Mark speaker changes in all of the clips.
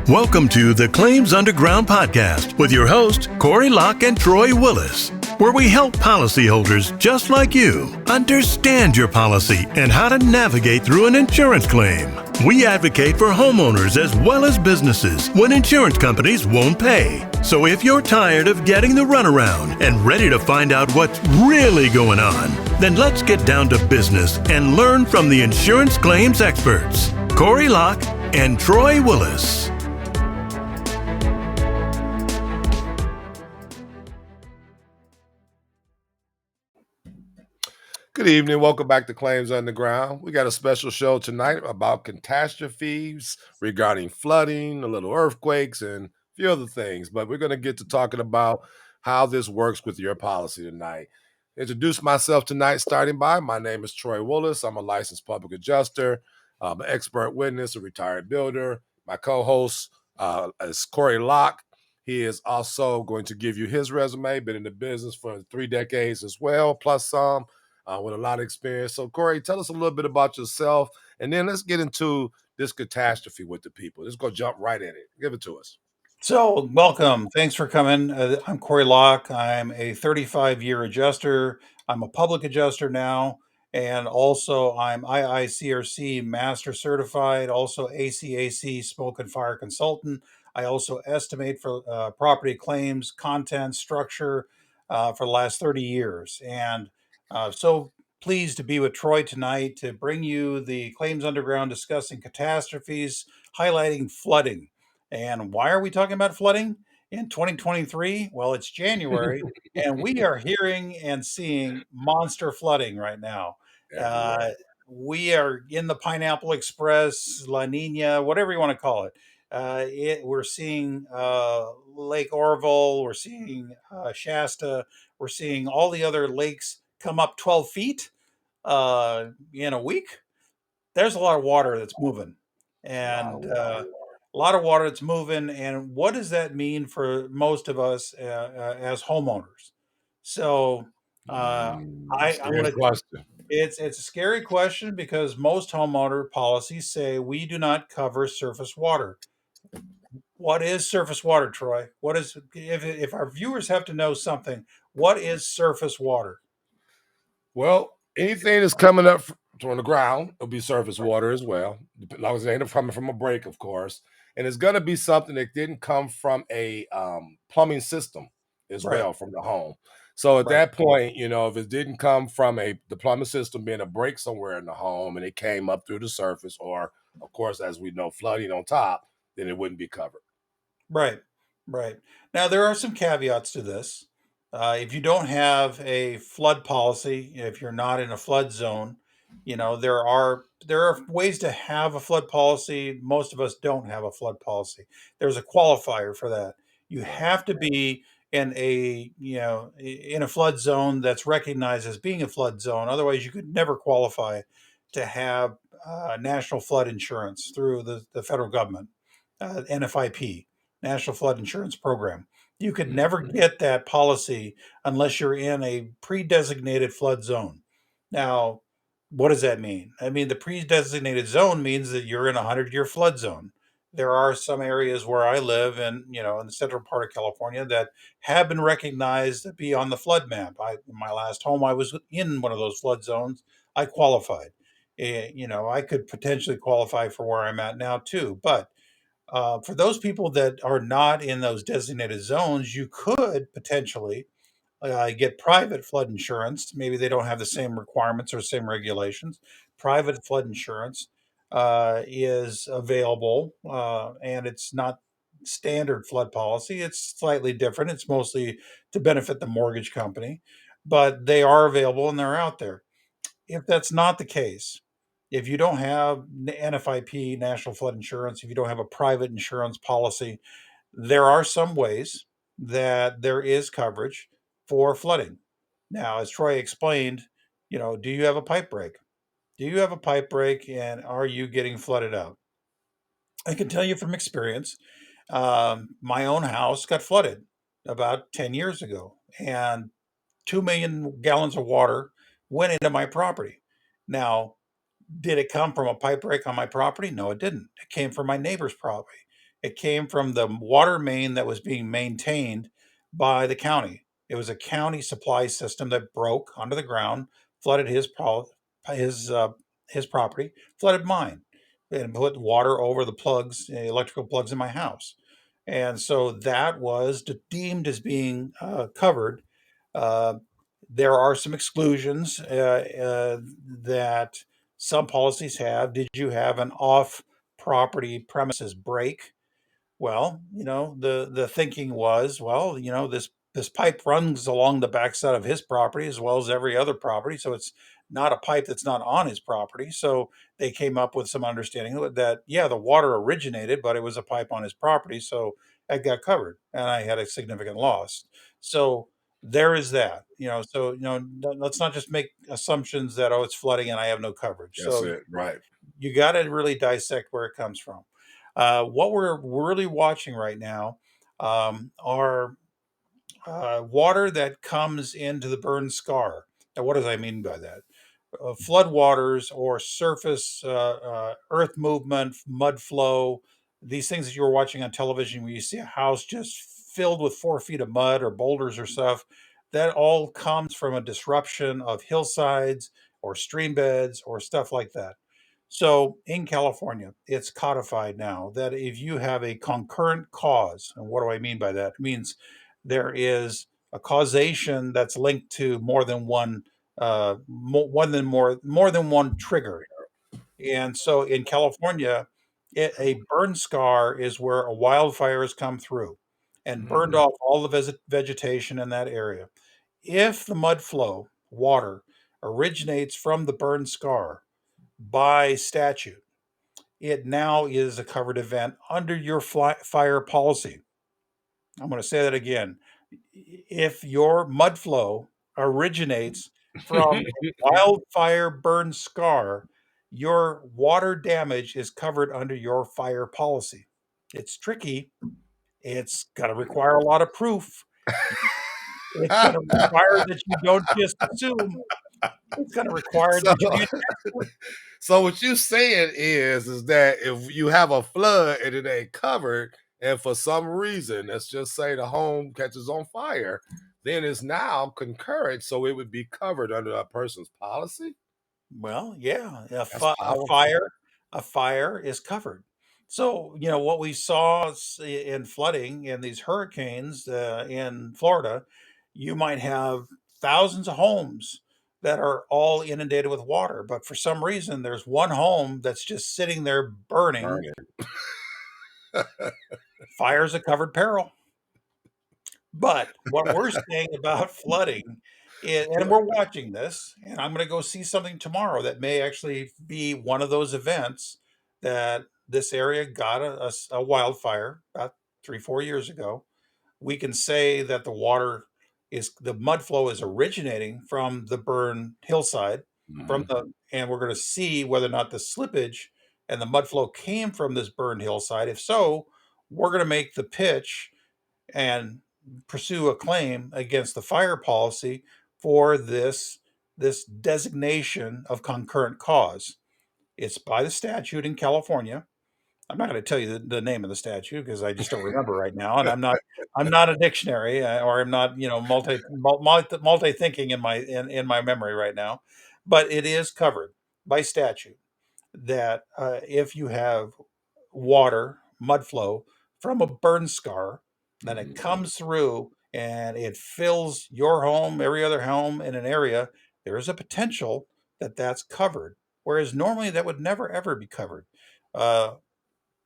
Speaker 1: Welcome to the Claims Underground podcast with your hosts, Corey Locke and Troy Willis, where we help policyholders just like you understand your policy and how to navigate through an insurance claim. We advocate for homeowners as well as businesses when insurance companies won't pay. So if you're tired of getting the runaround and ready to find out what's really going on, then let's get down to business and learn from the insurance claims experts, Corey Locke and Troy Willis.
Speaker 2: Good evening. Welcome back to Claims Underground. We got a special show tonight about catastrophes regarding flooding, a little earthquakes, and a few other things. But we're going to get to talking about how this works with your policy tonight. Introduce myself tonight, starting by, my name is Troy Willis. I'm a licensed public adjuster, an expert witness, a retired builder. My co-host is Corey Locke. He is also going to give you his resume, been in the business for 3 decades as well, plus some. With a lot of experience. So, Corey, tell us a little bit about yourself, and then let's get into this catastrophe with the people. Let's go jump right in it. Give it to us.
Speaker 3: So, welcome. Thanks for coming. I'm Corey Locke. I'm a 35-year adjuster. I'm a public adjuster now, and also I'm IICRC Master Certified, also ACAC Smoke and Fire Consultant. I also estimate for property claims, content, structure for the last 30 years. And so pleased to be with Troy tonight to bring you the Claims Underground discussing catastrophes, highlighting flooding. And why are we talking about flooding in 2023? Well, it's January, and we are hearing and seeing monster flooding right now. Uh, we are in the Pineapple Express, La Nina, whatever you want to call it. We're seeing Lake Orville, we're seeing Shasta, we're seeing all the other lakes come up 12 feet in a week. There's a lot of water that's moving, and a lot of water that's moving. And what does that mean for most of us as homeowners? So I'm
Speaker 2: Scary
Speaker 3: gonna.
Speaker 2: question.
Speaker 3: It's a scary question because most homeowner policies say we do not cover surface water. What is surface water, Troy? What is if our viewers have to know something? What is surface water?
Speaker 2: Well, anything that's coming up from the ground will be surface water as well, as long as it ain't coming from a break, of course. And it's going to be something that didn't come from a plumbing system as
Speaker 3: Right,
Speaker 2: well from the home. So at
Speaker 3: right.
Speaker 2: that point, if it didn't come from the plumbing system being a break somewhere in the home and it came up through the surface, or of course, as we know, flooding on top, then it wouldn't be covered.
Speaker 3: Right, right. Now, there are some caveats to this. If you don't have a flood policy, if you're not in a flood zone, there are ways to have a flood policy. Most of us don't have a flood policy. There's a qualifier for that. You have to be in a flood zone that's recognized as being a flood zone. Otherwise, you could never qualify to have national flood insurance through the federal government, NFIP. National Flood Insurance Program. You could never get that policy unless you're in a pre-designated flood zone. Now, what does that mean? I mean, the pre-designated zone means that you're in a 100-year flood zone. There are some areas where I live in the central part of California that have been recognized to be on the flood map. In my last home, I was in one of those flood zones. I qualified. I could potentially qualify for where I'm at now too, but for those people that are not in those designated zones, you could potentially get private flood insurance. Maybe they don't have the same requirements or same regulations. Private flood insurance is available, and it's not standard flood policy. It's slightly different. It's mostly to benefit the mortgage company, but they are available and they're out there. If that's not the case, if you don't have NFIP, National Flood Insurance, if you don't have a private insurance policy, there are some ways that there is coverage for flooding. Now, as Troy explained, do you have a pipe break? Do you have a pipe break and are you getting flooded out? I can tell you from experience, my own house got flooded about 10 years ago, and 2 million gallons of water went into my property. Now, did it come from a pipe break on my property? No, it didn't. It came from my neighbor's property. It came from the water main that was being maintained by the county. It was a county supply system that broke under the ground, flooded his uh, his property, flooded mine, and put water over the plugs, electrical plugs in my house. And so that was deemed as being covered. Uh, there are some exclusions that some policies have. Did you have an off property premises break? Well, the thinking was, well, this pipe runs along the backside of his property as well as every other property, so it's not a pipe that's not on his property. So they came up with some understanding that yeah, the water originated, but it was a pipe on his property, so it got covered, and I had a significant loss. So there is that. So let's not just make assumptions that oh, it's flooding and I have no coverage.
Speaker 2: That's
Speaker 3: So
Speaker 2: it. Right.
Speaker 3: you got to really dissect where it comes from. What we're really watching right now are water that comes into the burn scar. Now, what does I mean by that? Flood waters or surface earth movement, mud flow, these things that you were watching on television where you see a house just filled with 4 feet of mud or boulders or stuff, that all comes from a disruption of hillsides or stream beds or stuff like that. So in California, it's codified now that if you have a concurrent cause, and what do I mean by that? It means there is a causation that's linked to more than one more than one trigger. And so in California, a burn scar is where a wildfire has come through and burned
Speaker 2: Mhm.
Speaker 3: off all the vegetation in that area. If the mud flow, water, originates from the burn scar by statute, it now is a covered event under your fire policy. I'm going to say that again. If your mud flow originates from a wildfire burn scar, your water damage is covered under your fire policy. It's tricky. It's going to require a lot of proof. It's going to require that you don't just assume. It's going to require
Speaker 2: So
Speaker 3: that you be an expert.
Speaker 2: so what you saying is that if you have a flood and it ain't covered, and for some reason, let's just say the home catches on fire, then it's now concurrent, so it would be covered under a person's policy?
Speaker 3: Well, yeah,
Speaker 2: That's powerful.
Speaker 3: a fire is covered. So, what we saw in flooding in these hurricanes in Florida, you might have thousands of homes that are all inundated with water, but for some reason, there's one home that's just sitting there burning.
Speaker 2: Burning.
Speaker 3: Fire's a covered peril. But what we're saying about flooding and we're watching this, and I'm gonna go see something tomorrow that may actually be one of those events that this area got a wildfire about 3, 4 years ago. We can say that the mud flow is originating from the burn hillside,
Speaker 2: Mhm.
Speaker 3: and we're gonna see whether or not the slippage and the mud flow came from this burned hillside. If so, we're gonna make the pitch and pursue a claim against the fire policy for this designation of concurrent cause. It's by the statute in California. I'm not going to tell you the name of the statute because I just don't remember right now, and I'm not a dictionary or I'm not multi thinking in my memory right now, but it is covered by statute that if you have water, mud flow from a burn scar, then it
Speaker 2: Mhm.
Speaker 3: comes through and it fills your home, every other home in an area, there is a potential that that's covered. Whereas normally that would never ever be covered. Uh,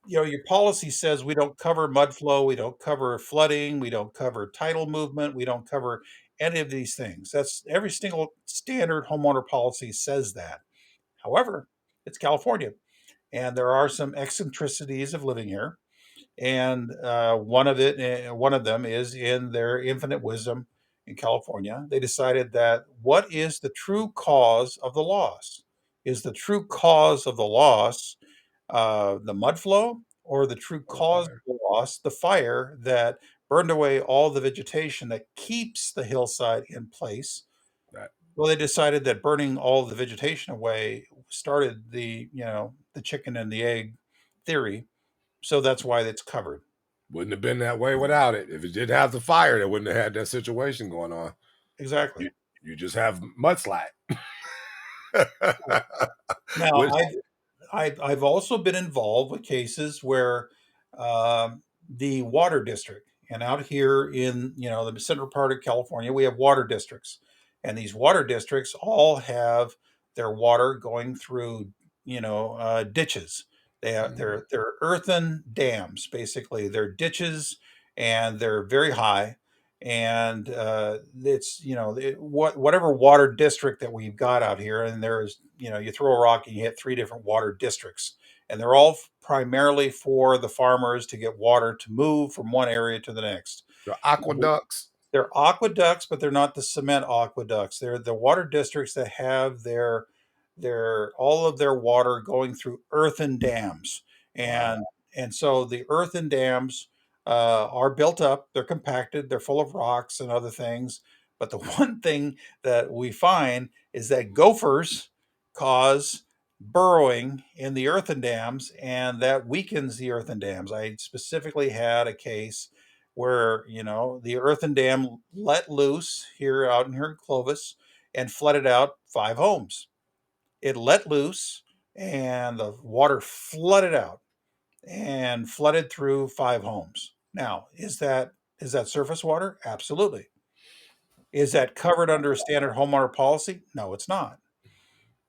Speaker 3: your policy says we don't cover mud flow, we don't cover flooding, we don't cover tidal movement, we don't cover any of these things. That's every single standard homeowner policy says that. However, it's California, and there are some eccentricities of living here. And one of them is in their infinite wisdom in California. They decided that what is the true cause of the loss? Is the true cause of the loss the mud flow, or the true
Speaker 2: On
Speaker 3: cause of
Speaker 2: fire.
Speaker 3: the loss the fire that burned away all the vegetation that keeps the hillside in place?
Speaker 2: That
Speaker 3: Well, they decided that burning all the vegetation away started the chicken and the egg theory, So that's why it's covered.
Speaker 2: Wouldn't have been that way without it. If it didn't have the fire, they wouldn't have had that situation going on.
Speaker 3: Exactly.
Speaker 2: You just have mudslide.
Speaker 3: Now,
Speaker 2: Which,
Speaker 3: I've also been involved with cases where the water district, and out here in the central part of California, we have water districts, and these water districts all have their water going through ditches. They're earthen dams, basically. They're ditches, and they're very high. And it's whatever water district that we've got out here, and there's you throw a rock and you hit three different water districts, and they're all primarily for the farmers to get water to move from one area to the next.
Speaker 2: the aqueducts.
Speaker 3: They're aqueducts, but they're not the cement aqueducts. They're the water districts that have their all of their water going through earthen dams,
Speaker 2: Wow.
Speaker 3: and so the earthen dams are built up. They're compacted. They're full of rocks and other things. But the one thing that we find is that gophers cause burrowing in the earthen dams, and that weakens the earthen dams. I specifically had a case where the earthen dam let loose here in Clovis and flooded out 5 homes. It let loose, and the water flooded out and flooded through 5 homes. Now, is that surface water? Absolutely. Is that covered under a standard homeowner policy? No, it's not.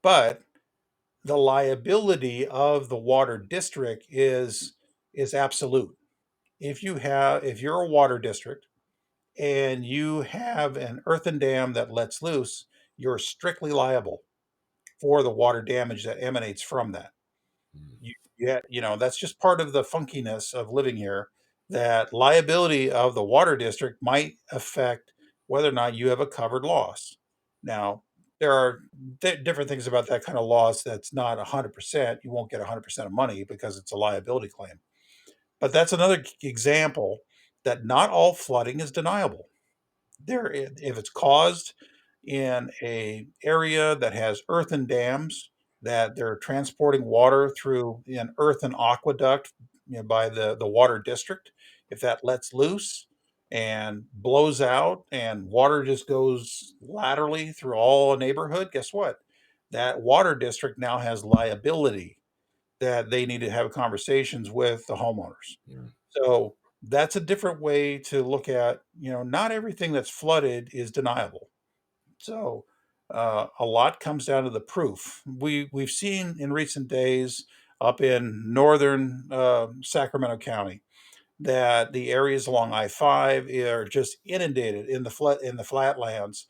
Speaker 3: But the liability of the water district is absolute. If you're a water district and you have an earthen dam that lets loose, you're strictly liable for the water damage that emanates from that. That's just part of the funkiness of living here. That liability of the water district might affect whether or not you have a covered loss. Now, there are different things about that kind of loss that's not 100%. You won't get 100% of money because it's a liability claim. But that's another example that not all flooding is deniable. If it's caused in a area that has earthen dams, that they're transporting water through an earthen aqueduct, by the water district, if that lets loose and blows out and water just goes laterally through all a neighborhood, guess what? That water district now has liability that they need to have conversations with the homeowners.
Speaker 2: Yeah.
Speaker 3: So that's a different way to look at, not everything that's flooded is deniable. So a lot comes down to the proof. We've seen in recent days up in northern Sacramento County that the areas along I-5 are just inundated in the flatlands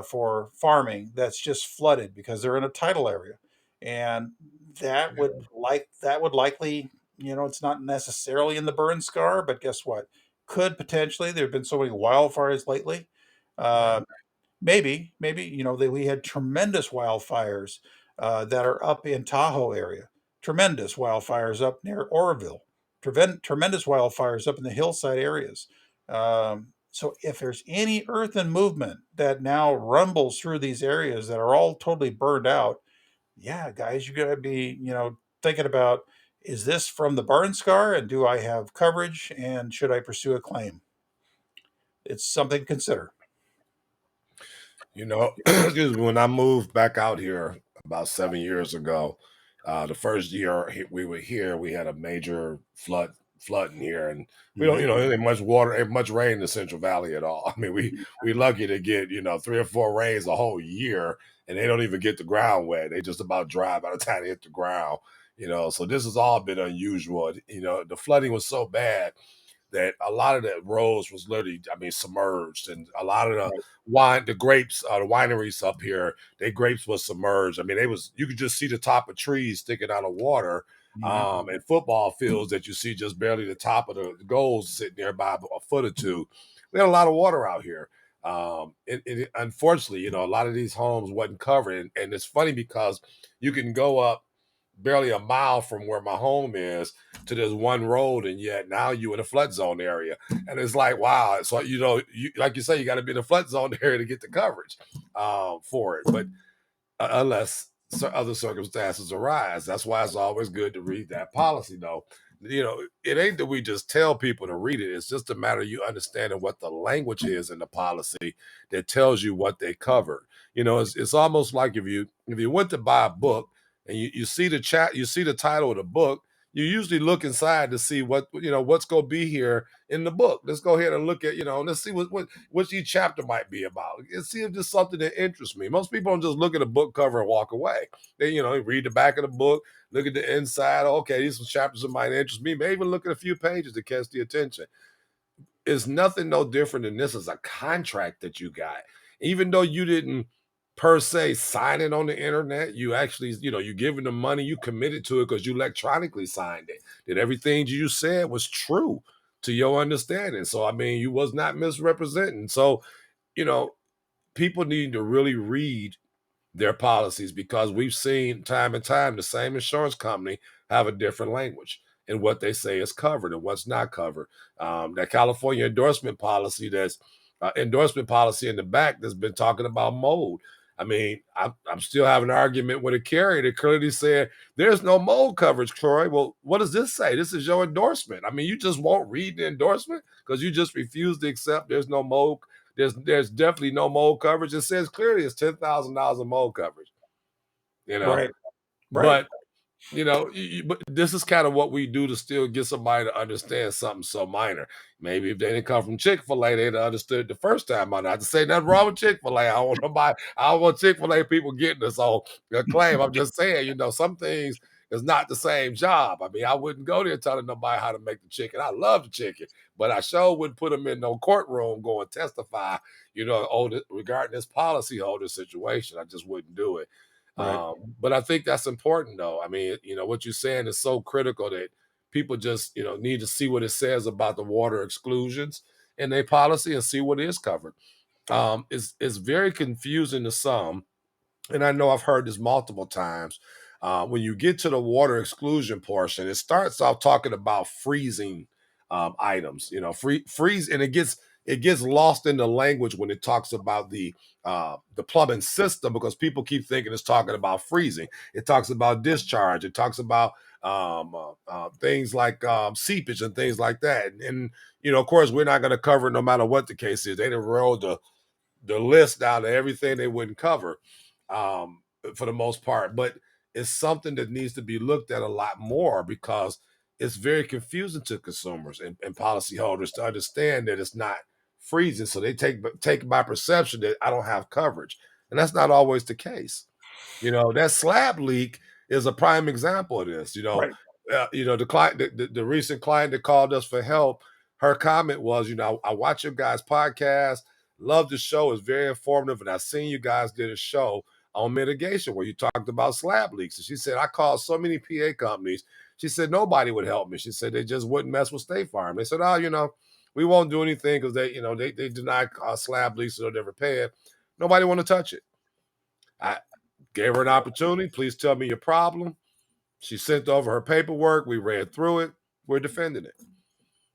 Speaker 3: for farming. That's just flooded because they're in a tidal area, and that would likely, it's not necessarily in the burn scar, but guess what? Could potentially. There have been so many wildfires lately. Uh, maybe that we had tremendous wildfires that are up in Tahoe area, tremendous wildfires up near Oroville, tremendous wildfires up in the hillside areas. So if there's any earthen movement that now rumbles through these areas that are all totally burned out, yeah, guys, you got to be thinking about, is this from the burn scar, and do I have coverage, and should I pursue a claim? It's something to consider.
Speaker 2: Excuse me, when I moved back out here about 7 years ago, the first year we were here, we had a major flooding here, and we don't,
Speaker 3: Mhm.
Speaker 2: there ain't much water, ain't much rain in the Central Valley at all. I mean, we lucky to get 3 or 4 rains a whole year, and they don't even get the ground wet. They just about dry by the time they hit the ground. So this has all been unusual. The flooding was so bad that a lot of the roads was literally, I mean, submerged, and a lot of the
Speaker 3: Right.
Speaker 2: the grapes, the wineries up here, their grapes was submerged. I mean, you could just see the top of trees sticking out of water,
Speaker 3: Mhm.
Speaker 2: and football fields that you see just barely the top of the goals sitting there by a foot or two. We had a lot of water out here. Unfortunately, a lot of these homes wasn't covered, and it's funny because you can go up barely a mile from where my home is to this one road, and yet now you in a flood zone area, and it's like, wow. So like you say, you got to be in a flood zone area to get the coverage for it, but unless other circumstances arise. That's why it's always good to read that policy, though. it ain't that we just tell people to read it. It's just a matter of you understanding what the language is in the policy that tells you what they cover. It's almost like if you went to buy a book and you see you see the title of the book, you usually look inside to see what's going to be here in the book. Let's go ahead and look at, let's see what each chapter might be about. And see if there's something that interests me. Most people don't just look at a book cover and walk away. They read the back of the book, look at the inside. Okay, these are chapters that might interest me. Maybe even look at a few pages to catch the attention. It's nothing no different than this is a contract that you got. Even though you didn't per se sign it on the internet, you actually, you giving them money, you committed to it because you electronically signed it. That everything you said was true to your understanding. So I mean, you was not misrepresenting. So, people need to really read their policies because we've seen time and time the same insurance company have a different language in what they say is covered and what's not covered. That California endorsement policy in the back that's been talking about mold. I mean, I'm still having an argument with a carrier that clearly said there's no mold coverage, Troy. Well, what does this say? This is your endorsement. I mean, you just won't read the endorsement because you just refuse to accept there's no mold. There's definitely no mold coverage. It says clearly it's $10,000 of mold coverage.
Speaker 3: Right.
Speaker 2: But but this is kind of what we do to still get somebody to understand something so minor. Maybe if they didn't come from Chick-fil-A, they'd have understood the first time. I'm not to say nothing wrong with Chick-fil-A. I don't want Chick-fil-A people getting us on a claim. I'm just saying, some things is not the same job. I mean, I wouldn't go there telling nobody how to make the chicken. I love the chicken, but I sure wouldn't put them in no courtroom going testify, regarding this policyholder situation. I just wouldn't do it.
Speaker 3: Right.
Speaker 2: But I think that's important, though. I mean, what you're saying is so critical that people just, need to see what it says about the water exclusions in their policy and see what is covered. It's very confusing to some, and I know I've heard this multiple times. When you get to the water exclusion portion, it starts off talking about freezing items, freeze, and it gets lost in the language when it talks about the plumbing system because people keep thinking it's talking about freezing. It talks about discharge. It talks about things like seepage and things like that. And of course, we're not going to cover it no matter what the case is. They done rolled the list down to everything they wouldn't cover for the most part. But it's something that needs to be looked at a lot more because it's very confusing to consumers and policyholders to understand that it's not freezing. So they take by perception that I don't have coverage. And that's not always the case. That slab leak is a prime example of this.
Speaker 3: Right.
Speaker 2: The client, the recent client that called us for help, her comment was, I watch your guys' podcast, love the show, it's very informative, and I seen you guys did a show on mitigation where you talked about slab leaks. And she said, I called so many PA companies. She said, nobody would help me. She said, they just wouldn't mess with State Farm. They said, we won't do anything because they deny slab leaks so they're repaired. Nobody want to touch it. I gave her an opportunity. Please tell me your problem. She sent over her paperwork. We read through it. We're defending it.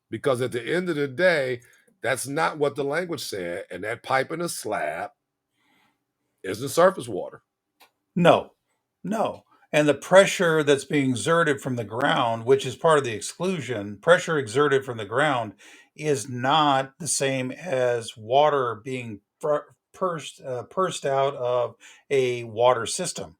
Speaker 2: Because at the end of the day, that's not what the language said. And that pipe in a slab isn't surface water.
Speaker 3: No. And the pressure that's being exerted from the ground, which is part of the exclusion, pressure exerted from the ground is not the same as water being pursed out of a water system.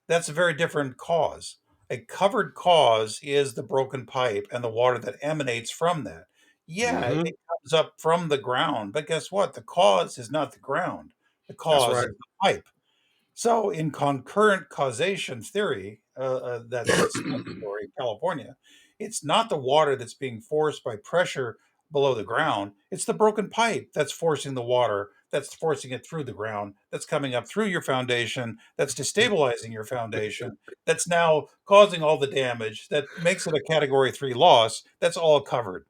Speaker 3: That's a very different cause. A covered cause is the broken pipe and the water that emanates from that. Yeah,
Speaker 2: Mm-hmm.
Speaker 3: it comes up from the ground, but guess what? The cause is not the ground. The
Speaker 2: That's
Speaker 3: cause
Speaker 2: right.
Speaker 3: is the pipe. So, in concurrent causation theory, that's statutory in California, it's not the water that's being forced by pressure below the ground. It's the broken pipe that's forcing the water, that's forcing it through the ground, that's coming up through your foundation, that's destabilizing your foundation, that's now causing all the damage, that makes it a category 3 loss. That's all covered.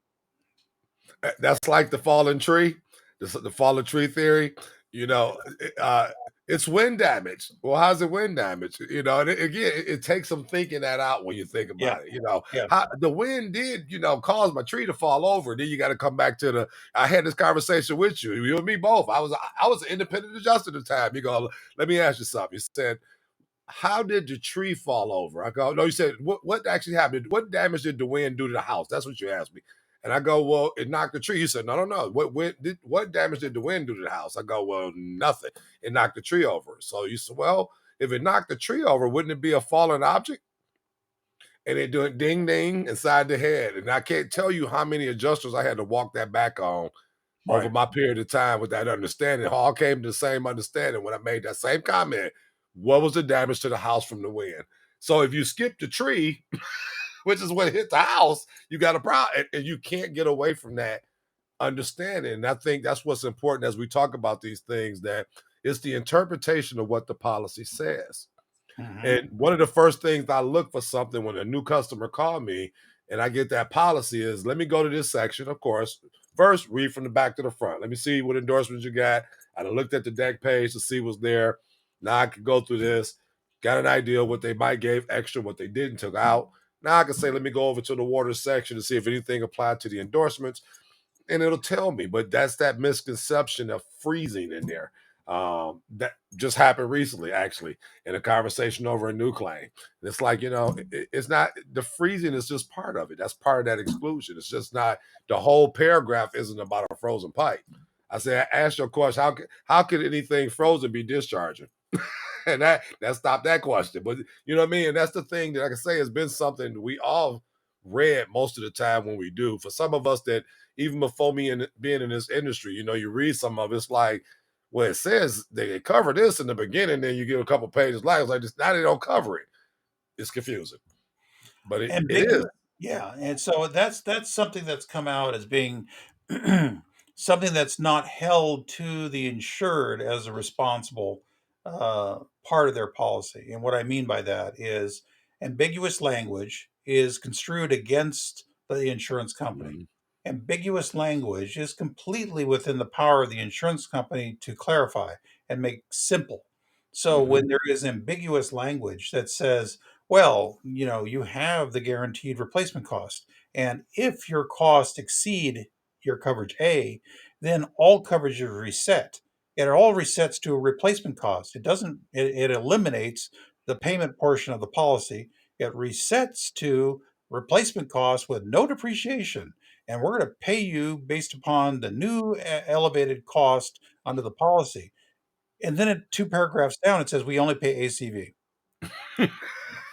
Speaker 2: That's like the fallen tree, the fallen tree theory. Uh, it's wind damage. Well, how's it wind damage? And again, it takes some thinking that out when you think
Speaker 3: Yeah.
Speaker 2: about it.
Speaker 3: Yeah.
Speaker 2: How the wind did, cause my tree to fall over. Then you got to come back to I had this conversation with you, you and me both. I was an independent adjuster at the time. You go, let me ask you something. You said, how did the tree fall over? I go, no, you said, what actually happened? What damage did the wind do to the house? That's what you asked me. And I go, well, it knocked the tree. You said, no, no, no. What damage did the wind do to the house? I go, well, nothing. It knocked the tree over. So you said, well, if it knocked the tree over, wouldn't it be a fallen object? And it doing ding ding inside the head. And I can't tell you how many adjusters I had to walk that back on over
Speaker 3: Right.
Speaker 2: my period of time with that understanding. It all came to the same understanding when I made that same comment. What was the damage to the house from the wind? So if you skip the tree, which is what hit the house, you got a problem. And you can't get away from that understanding. And I think that's what's important as we talk about these things, that it's the interpretation of what the policy says.
Speaker 3: Hmm.
Speaker 2: And one of the first things I look for something when a new customer call me and I get that policy is, let me go to this section, of course. First, read from the back to the front. Let me see what endorsements you got. I done looked at the deck page to see what's there. Now I can go through this, got an idea what they might gave extra, what they didn't took out. Now I can say, let me go over to the water section to see if anything applied to the endorsements, and it'll tell me. But that's that misconception of freezing in there. That just happened recently, actually, in a conversation over a new claim. And it's like, it's not, the freezing is just part of it. That's part of that exclusion. It's just not, the whole paragraph isn't about a frozen pipe. I said, I asked your question, how could anything frozen be discharging? And that stopped that question. But you know what I mean? And that's the thing that I can say has been something we all read most of the time when we do. For some of us that even before me and being in this industry, you read some of it's like, well, it says they cover this in the beginning, then you get a couple pages later. It's like, just now they don't cover it. It's confusing. But it is.
Speaker 3: Ambiguous. Yeah, and so that's something that's come out as being something that's not held to the insured as a responsible part of their policy. And what I mean by that is ambiguous language is construed against the insurance company.
Speaker 2: Mhm.
Speaker 3: Ambiguous language is completely within the power of the insurance company to clarify and make simple. So
Speaker 2: Mhm.
Speaker 3: when there is ambiguous language that says, well, you have the guaranteed replacement cost. And if your costs exceed your coverage A, then all coverage is reset. It all resets to a replacement cost. It eliminates the payment portion of the policy. It resets to replacement cost with no depreciation. And we're going to pay you based upon the new elevated cost under the policy. And then two paragraphs down, it says we only pay ACV.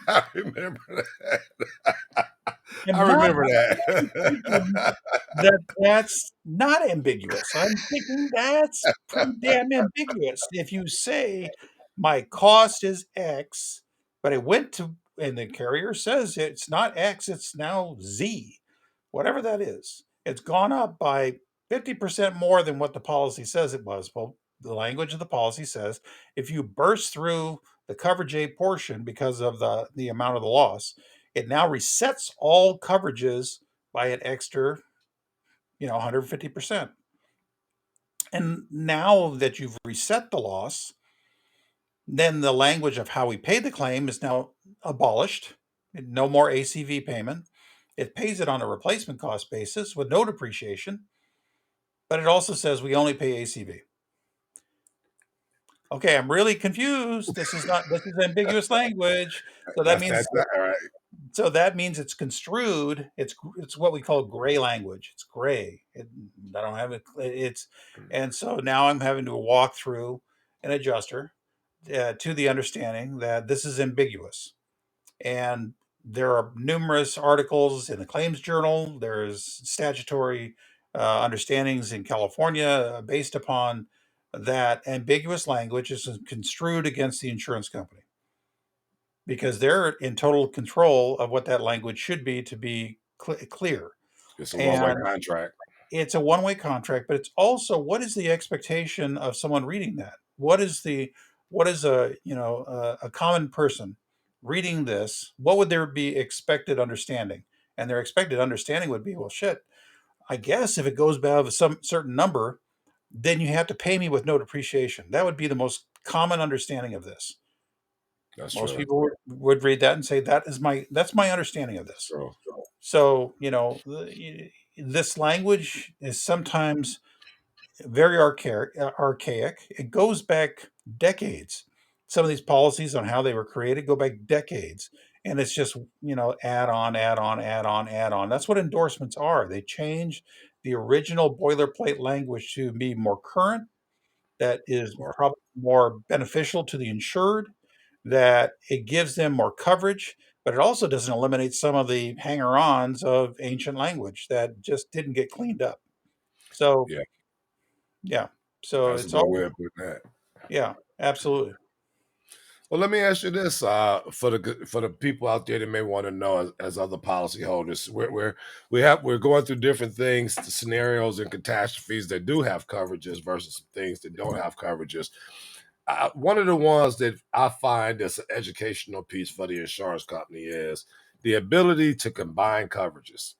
Speaker 2: I remember that. I
Speaker 3: And
Speaker 2: remember
Speaker 3: I'm thinking
Speaker 2: that.
Speaker 3: that that's not ambiguous. I'm thinking that's pretty damn ambiguous. If you say my cost is X, but it went to, and the carrier says it's not X, it's now Z, whatever that is. It's gone up by 50% more than what the policy says it was. Well, the language of the policy says if you burst through the coverage A portion because of the amount of the loss, it now resets all coverages by an extra, 150%. And now that you've reset the loss, then the language of how we pay the claim is now abolished. No more ACV payment. It pays it on a replacement cost basis with no depreciation, but it also says we only pay ACV. Okay, I'm really confused. This is ambiguous language. So that
Speaker 2: That's
Speaker 3: means
Speaker 2: that. All right.
Speaker 3: it's construed. It's what we call gray language. It's gray. I don't have it. It's And so now I'm having to walk through an adjuster to the understanding that this is ambiguous. And there are numerous articles in the claims journal. There's statutory understandings in California based upon that ambiguous language is construed against the insurance company because they're in total control of what that language should be to be clear.
Speaker 2: It's a one-way
Speaker 3: And
Speaker 2: contract.
Speaker 3: it's a one-way contract, but it's also what is the expectation of someone reading that? What is a common person reading this? What would their be expected understanding? And their expected understanding would be, well, shit. I guess if it goes above some certain number, then you have to pay me with no depreciation. That would be the most common understanding of this.
Speaker 2: That's
Speaker 3: Most
Speaker 2: true.
Speaker 3: people would read that and say that's my understanding of
Speaker 2: That's
Speaker 3: this.
Speaker 2: true.
Speaker 3: So this language is sometimes very archaic. It goes back decades. Some of these policies on how they were created go back decades, and it's just, add on, add on, add on, add on. That's what endorsements are. They change the original boilerplate language to be more current, that is
Speaker 2: Or
Speaker 3: probably more beneficial to the insured, that it gives them more coverage, but it also doesn't eliminate some of the hanger-ons of ancient language that just didn't get cleaned up. So,
Speaker 2: yeah,
Speaker 3: yeah. So
Speaker 2: that's a
Speaker 3: it's
Speaker 2: good way
Speaker 3: all,
Speaker 2: of putting that.
Speaker 3: yeah, absolutely.
Speaker 2: Well, let me ask you this: for the people out there that may want to know, as other policyholders, we're going through different things, scenarios, and catastrophes that do have coverages versus things that don't have coverages. One of the ones that I find that's an educational piece for the insurance company is the ability to combine coverages.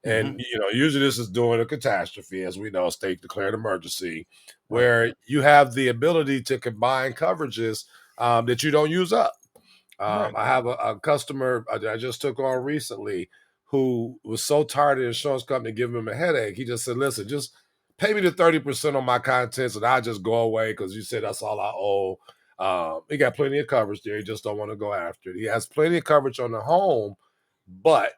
Speaker 2: And
Speaker 3: Mhm.
Speaker 2: usually this is during a catastrophe, as we know, state declared emergency,
Speaker 3: Right.
Speaker 2: where you have the ability to combine coverages that you don't use up.
Speaker 3: Right.
Speaker 2: I have a customer that I just took on recently who was so tired of the insurance company giving him a headache. He just said, "Listen, just pay me the 30% on my contents, and I'll just go away because you said that's all I owe." He got plenty of coverage there. He just don't want to go after it. He has plenty of coverage on the home, but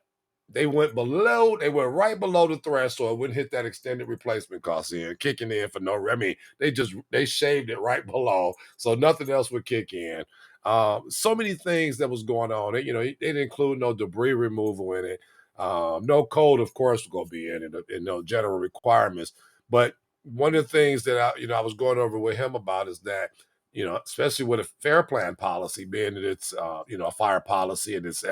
Speaker 2: they went right below the threshold, wouldn't hit that extended replacement cost in, kicking in for no, I mean, they shaved it right below, so nothing else would kick in. So many things that was going on. They didn't include no debris removal in it. No code, of course, will be in it, and no general requirements. But one of the things that I was going over with him about is that, especially with a fair plan policy, being that it's a fire policy and it's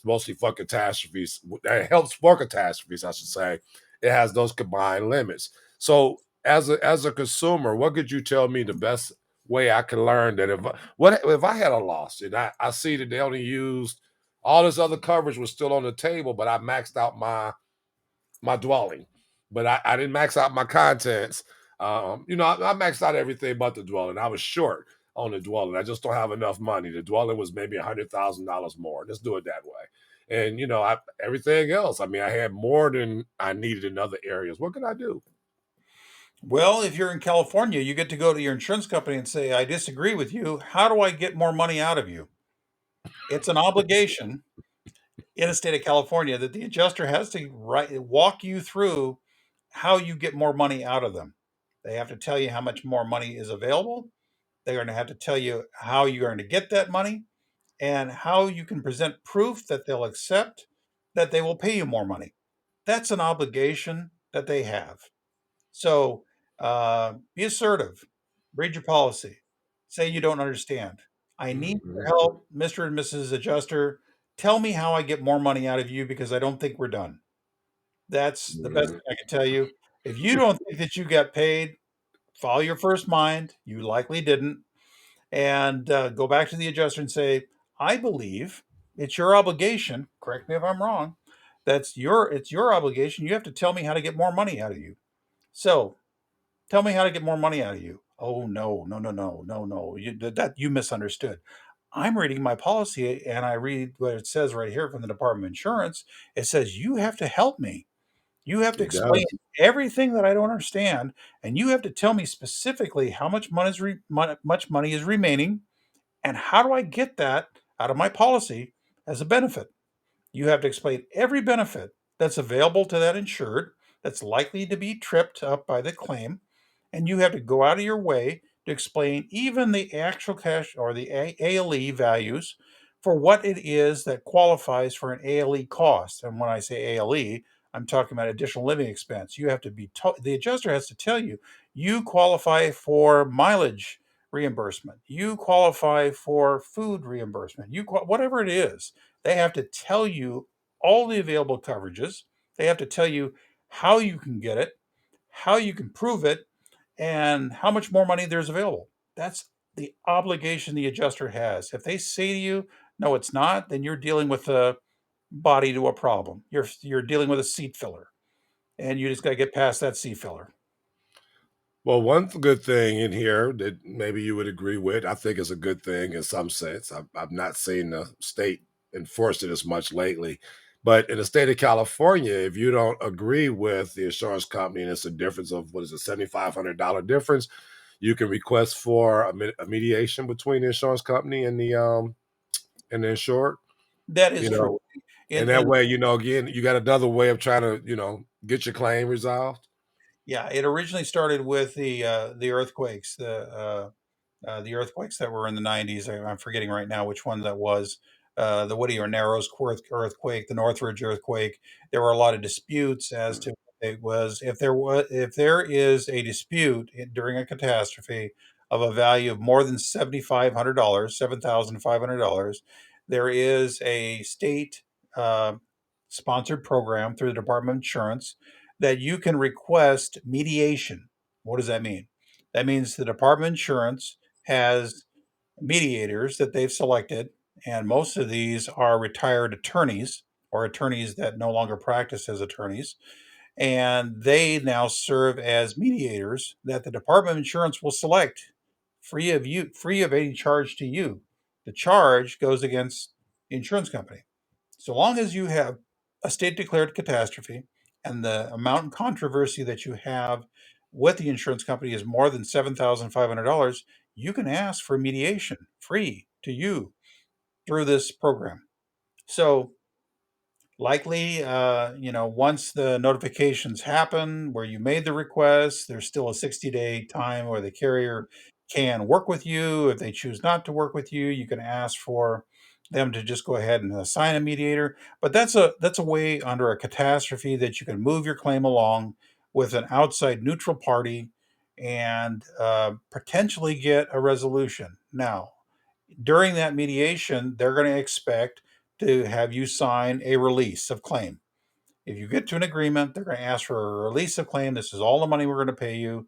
Speaker 2: mostly for catastrophes. It helps for catastrophes, I should say. It has those combined limits. So, as a consumer, what could you tell me the best way I can learn that if I had a loss and I see that they only used all this other coverage was still on the table, but I maxed out my dwelling, but I didn't max out my contents. I maxed out everything but the dwelling. I was short on the dwelling. I just don't have enough money. The dwelling was maybe $100,000 more. Let's do it that way. And everything else. I mean, I had more than I needed in other areas. What can I do?
Speaker 3: Well, if you're in California, you get to go to your insurance company and say, "I disagree with you. How do I get more money out of you?" It's an obligation in the state of California that the adjuster has to walk you through how you get more money out of them. They have to tell you how much more money is available. They're going to have to tell you how you're going to get that money and how you can present proof that they'll accept that they will pay you more money. That's an obligation that they have. So be assertive, read your policy, say you don't understand. I need your
Speaker 2: Mhm.
Speaker 3: help, Mr. and Mrs. Adjuster. Tell me how I get more money out of you because I don't think we're done. That's the best
Speaker 2: Mhm.
Speaker 3: thing I can tell you. If you don't think that you got paid, follow your first mind. You likely didn't. And go back to the adjuster and say, I believe it's your obligation. Correct me if I'm wrong. It's your obligation. You have to tell me how to get more money out of you. So tell me how to get more money out of you. Oh no, no, no, no, no, no. You misunderstood. I'm reading my policy and I read what it says right here from the Department of Insurance. It says you have to help me. You have to
Speaker 2: It
Speaker 3: explain
Speaker 2: does.
Speaker 3: everything that I don't understand, and you have to tell me specifically how much much money is remaining, and how do I get that out of my policy as a benefit. You have to explain every benefit that's available to that insured that's likely to be tripped up by the claim, and you have to go out of your way to explain even the actual cash or the ALE values for what it is that qualifies for an ALE cost. And when I say ALE, I'm talking about additional living expense. You have to the adjuster has to tell you, you qualify for mileage reimbursement, you qualify for food reimbursement, whatever it is. They have to tell you all the available coverages. They have to tell you how you can get it, how you can prove it, and how much more money there's available. That's the obligation the adjuster has. If they say to you, no, it's not, then you're dealing with a body to a problem. You're dealing with a seat filler, and you just got to get past that seat filler.
Speaker 2: Well, one good thing in here that maybe you would agree with, I think is a good thing in some sense. I've not seen the state enforce it as much lately. But in the state of California, if you don't agree with the insurance company and it's a difference of, what is it, $7,500 difference, you can request for a mediation between the insurance company and the insured.
Speaker 3: That is
Speaker 2: You
Speaker 3: true.
Speaker 2: know, and that
Speaker 3: And
Speaker 2: way, again, you got another way of trying to, get your claim resolved.
Speaker 3: yeah, it originally started with the earthquakes, the earthquakes that were in the 90s. I'm forgetting right now which one that was. The Whittier Narrows earthquake, the Northridge earthquake. There were a lot of disputes as to what it was. If there is a dispute during a catastrophe of a value of more than $7,500, $7,500, there is a state uh, sponsored program through the Department of Insurance that you can request mediation. What does that mean? That means the Department of Insurance has mediators that they've selected, and most of these are retired attorneys or attorneys that no longer practice as attorneys. And they now serve as mediators that the Department of Insurance will select free of any charge to you. The charge goes against the insurance company. So long as you have a state declared catastrophe and the amount in controversy that you have with the insurance company is more than $7,500, you can ask for mediation free to you through this program. So likely, once the notifications happen where you made the request, there's still a 60-day time where the carrier can work with you. If they choose not to work with you, you can ask for them to just go ahead and assign a mediator. But that's a way under a catastrophe that you can move your claim along with an outside neutral party and potentially get a resolution. Now, during that mediation, they're going to expect to have you sign a release of claim. If you get to an agreement, they're going to ask for a release of claim. This is all the money we're going to pay you.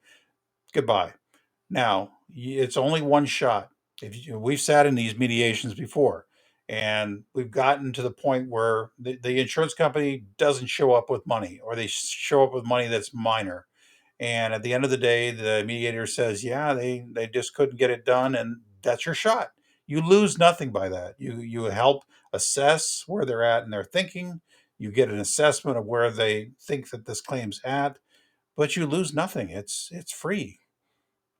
Speaker 3: Goodbye. Now, it's only one shot. We've sat in these mediations before, and we've gotten to the point where the insurance company doesn't show up with money, or they show up with money that's minor. And at the end of the day, the mediator says, "Yeah, they just couldn't get it done," and that's your shot. You lose nothing by that. You help assess where they're at in their thinking. You get an assessment of where they think that this claim's at, but you lose nothing. It's free.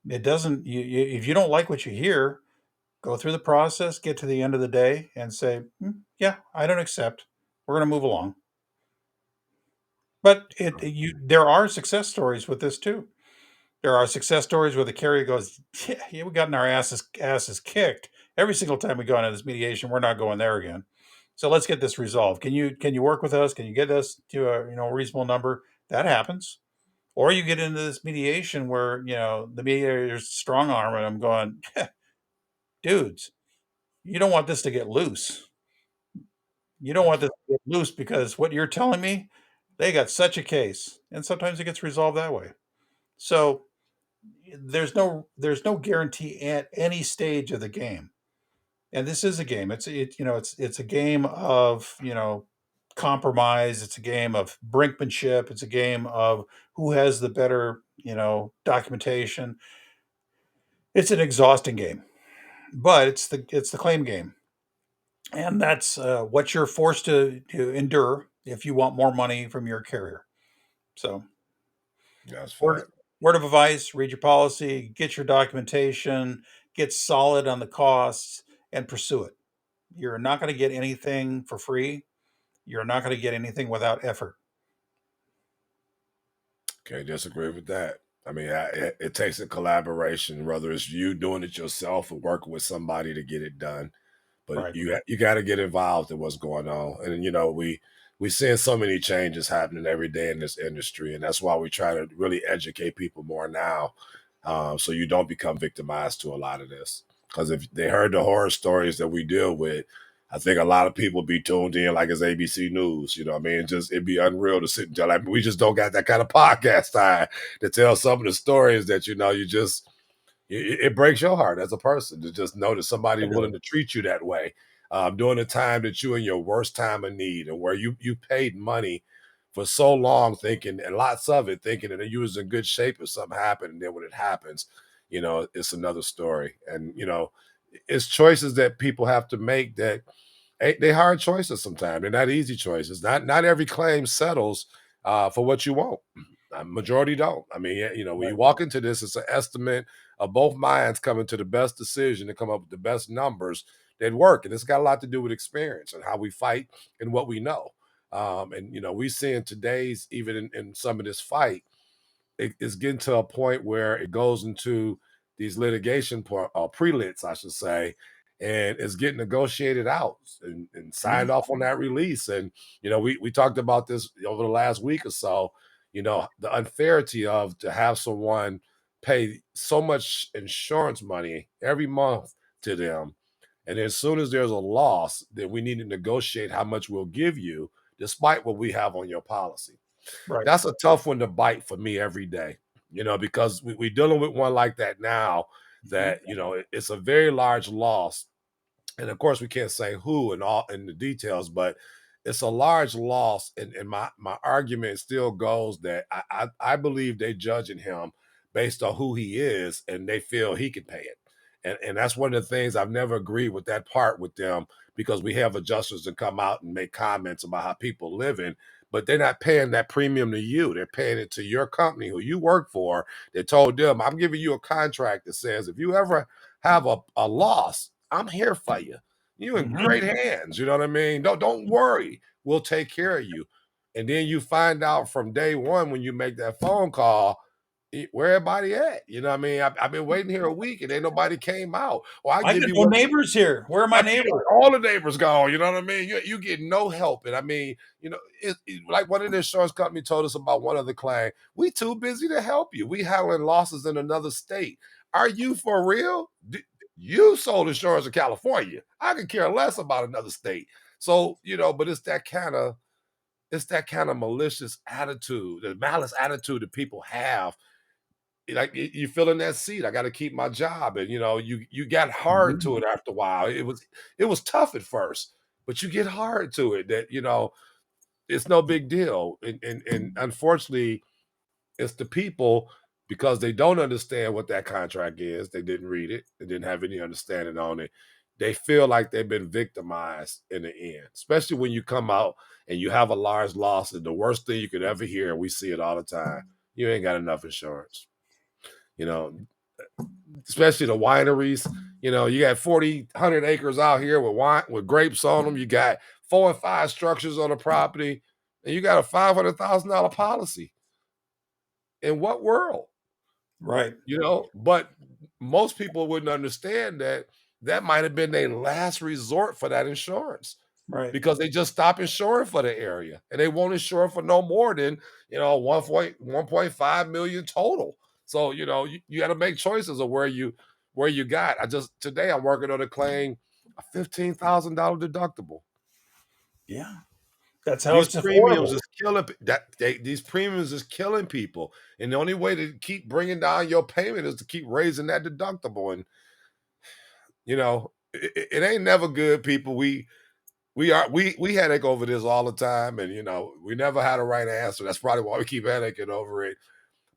Speaker 3: It doesn't. If you don't like what you hear, go through the process, get to the end of the day, and say, "Yeah, I don't accept. We're going to move along." But there are success stories with this too. There are success stories where the carrier goes, yeah, we gotten our asses kicked every single time we go into this mediation. We're not going there again. So let's get this resolved. Can you work with us? Can you get us to a reasonable number?" That happens. Or you get into this mediation where the mediator's strong arm, and I'm going, dudes, you don't want this to get loose. You don't want
Speaker 2: That's
Speaker 3: this to get loose because what you're telling me, they got such a case, and sometimes it gets resolved that way. So there's no guarantee at any stage of the game. And this is a game. It's a game of, compromise. It's a game of brinkmanship. It's a game of who has the better, documentation. It's an exhausting game, but it's the claim game. And that's what you're forced to endure if you want more money from your carrier. So
Speaker 2: that's
Speaker 3: Word,
Speaker 2: fact.
Speaker 3: word of advice: read your policy, get your documentation, get solid on the costs, and pursue it. You're not going to get anything for free. You're not going to get anything without effort.
Speaker 2: Can't disagree with that. I mean, it takes a collaboration, whether it's you doing it yourself or working with somebody to get it done. But
Speaker 3: Right.
Speaker 2: you got to get involved in what's going on, and we seeing so many changes happening every day in this industry, and that's why we try to really educate people more now, so you don't become victimized to a lot of this. Because if they heard the horror stories that we deal with, I think a lot of people be tuned in like it's ABC News. You know what I mean? It'd be unreal to sit and tell. Like, we just don't got that kind of podcast time to tell some of the stories that you just it breaks your heart as a person to just know that somebody
Speaker 3: It
Speaker 2: willing
Speaker 3: does.
Speaker 2: to treat you that way during the time that you in your worst time of need, and where you paid money for so long thinking, and lots of it thinking that you was in good shape if something happened, and then when it happens, it's another story. And it's choices that people have to make that they hard choices sometimes. They're not easy choices. Not every claim settles for what you want. Majority don't. I mean, when you
Speaker 3: Right.
Speaker 2: walk into this, it's an estimate of both minds coming to the best decision to come up with the best numbers that work. And it's got a lot to do with experience and how we fight and what we know. And we see in today's, even in some of this fight, it's getting to a point where it goes into these litigation prelits, I should say, and it's getting negotiated out and signed
Speaker 3: Mhm.
Speaker 2: off on that release. And we talked about this over the last week or so. The unfairity of to have someone pay so much insurance money every month to them, and as soon as there's a loss, then we need to negotiate how much we'll give you, despite what we have on your policy.
Speaker 3: Right.
Speaker 2: That's a tough one to bite for me every day, because we're dealing with one like that now
Speaker 3: Mhm.
Speaker 2: that, it's a very large loss. And of course, we can't say who and all in the details, but it's a large loss. And my argument still goes that I believe they judging him based on who he is, and they feel he can pay it. And that's one of the things I've never agreed with that part with them, because we have adjusters that come out and make comments about how people living, but they're not paying that premium to you. They're paying it to your company who you work for. They told them, I'm giving you a contract that says if you ever have a loss, I'm here for you. You in great
Speaker 3: Mhm.
Speaker 2: hands. You know what I mean? Don't worry. We'll take care of you. And then you find out from day one when you make that phone call, where everybody at? You know what I mean? I've been waiting here a week and ain't nobody came out. Or I
Speaker 3: I
Speaker 2: give
Speaker 3: got
Speaker 2: you
Speaker 3: no
Speaker 2: what
Speaker 3: neighbors here. Where are my neighbors?
Speaker 2: all the neighbors gone. You know what I mean? You get no help. And I mean, like one of the insurance company told us about one of the claim. We too busy to help you. We handling losses in another state. Are you for real? You sold insurance in California. I could care less about another state. So, but it's that kind of malicious attitude, the malice attitude that people have. Like you fill in that seat. I got to keep my job, and you got hard
Speaker 3: Mhm.
Speaker 2: to it after a while. It was tough at first, but you get hard to it. That it's no big deal, and unfortunately, it's the people, because they don't understand what that contract is. They didn't read it. They didn't have any understanding on it. They feel like they've been victimized in the end, especially when you come out and you have a large loss. And the worst thing you could ever hear, and we see it all the time, you ain't got enough insurance. You know, especially the wineries. You got 40, 100 acres out here with wine with grapes on them. You got 4 and 5 structures on the property, and you got a $500,000 policy. In what world?
Speaker 3: Right.
Speaker 2: But most people wouldn't understand that might have been their last resort for that insurance,
Speaker 3: Right.
Speaker 2: because they just stop insuring for the area and they won't insure for no more than 1.5 million total. So you got to make choices of where you got. Today I'm working on a claim, a $15,000 deductible.
Speaker 3: Yeah. That's how
Speaker 2: These
Speaker 3: it's
Speaker 2: premiums
Speaker 3: affordable.
Speaker 2: is killing these premiums is killing people, and the only way to keep bringing down your payment is to keep raising that deductible. And it ain't never good, people. We headache over this all the time, and we never had a right answer. That's probably why we keep headaching over it.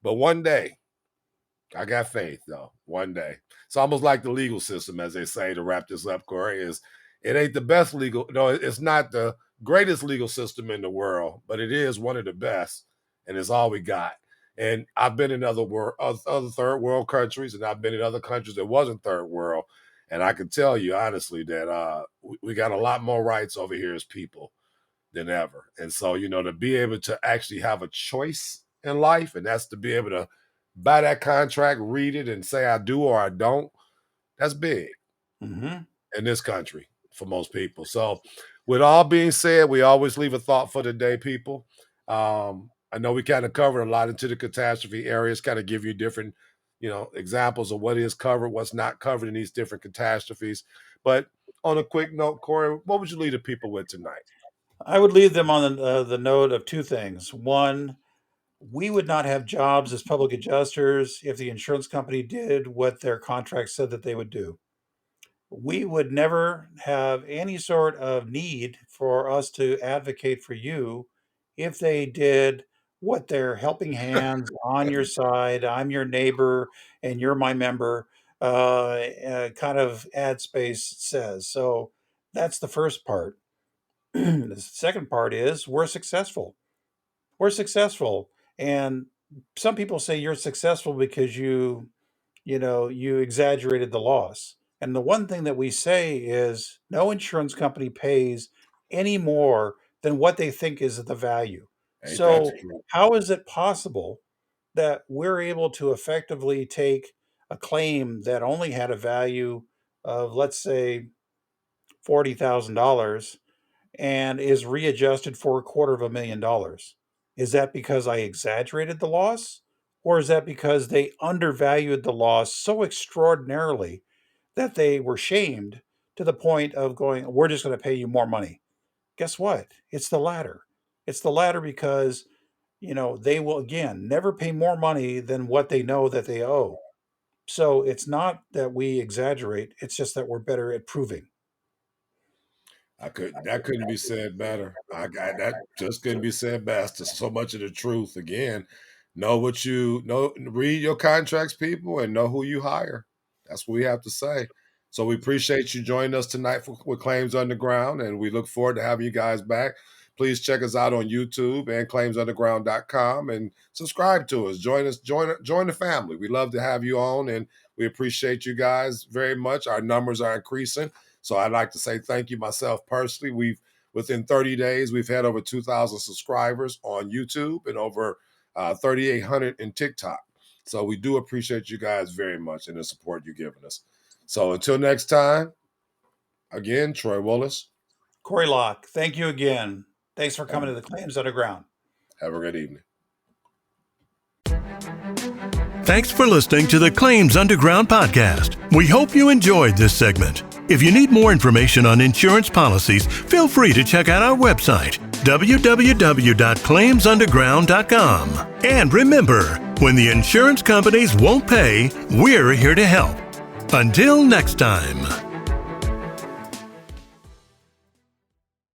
Speaker 2: But one day, I got faith, though. One day, it's almost like the legal system, as they say, to wrap this up. Corey, is it ain't the best legal? No, it's not the greatest legal system in the world, but it is one of the best, and it's all we got. And I've been in other third world countries, and I've been in other countries that wasn't third world, and I can tell you honestly that we got a lot more rights over here as people than ever. And so, to be able to actually have a choice in life, and that's to be able to buy that contract, read it, and say I do or I don't, that's big
Speaker 3: Hmm.
Speaker 2: in this country for most people. So, with all being said, we always leave a thought for the day, people. I know we kind of covered a lot into the catastrophe areas, kind of give you different, examples of what is covered, what's not covered in these different catastrophes. But on a quick note, Corey, what would you leave the people with tonight?
Speaker 3: I would leave them on the note of two things. One, we would not have jobs as public adjusters if the insurance company did what their contract said that they would do. We would never have any sort of need for us to advocate for you if they did what their helping hands on your side, I'm your neighbor and you're my member, kind of ad space says. So that's the first part. The second part is we're successful. We're successful. And some people say you're successful because you exaggerated the loss. And the one thing that we say is no insurance company pays any more than what they think is the value.
Speaker 2: Ain't that the
Speaker 3: So,
Speaker 2: truth?
Speaker 3: how is it possible that we're able to effectively take a claim that only had a value of, let's say, $40,000 and is readjusted for $250,000? Is that because I exaggerated the loss? Or is that because they undervalued the loss so extraordinarily that they were shamed to the point of going, we're just going to pay you more money? Guess what? It's the latter. It's the latter because, they will again never pay more money than what they know that they owe. So it's not that we exaggerate, it's just that we're better at proving.
Speaker 2: That couldn't be said better. I got that just couldn't be said best. It's so much of the truth. Again, know what you know, read your contracts, people, and know who you hire. That's what we have to say. So we appreciate you joining us tonight with Claims Underground, and we look forward to having you guys back. Please check us out on YouTube and claimsunderground.com and subscribe to us. Join us, join the family. We love to have you on, and we appreciate you guys very much. Our numbers are increasing. So I'd like to say thank you myself personally. Within 30 days, we've had over 2,000 subscribers on YouTube and over 3,800 in TikTok. So we do appreciate you guys very much and the support you're giving us. So until next time, again, Troy Willis.
Speaker 3: Corey Locke, thank you again. Thanks for coming to the Claims Underground.
Speaker 2: Have a good evening.
Speaker 1: Thanks for listening to the Claims Underground podcast. We hope you enjoyed this segment. If you need more information on insurance policies, feel free to check out our website, www.claimsunderground.com. And remember, when the insurance companies won't pay, we're here to help. Until next time.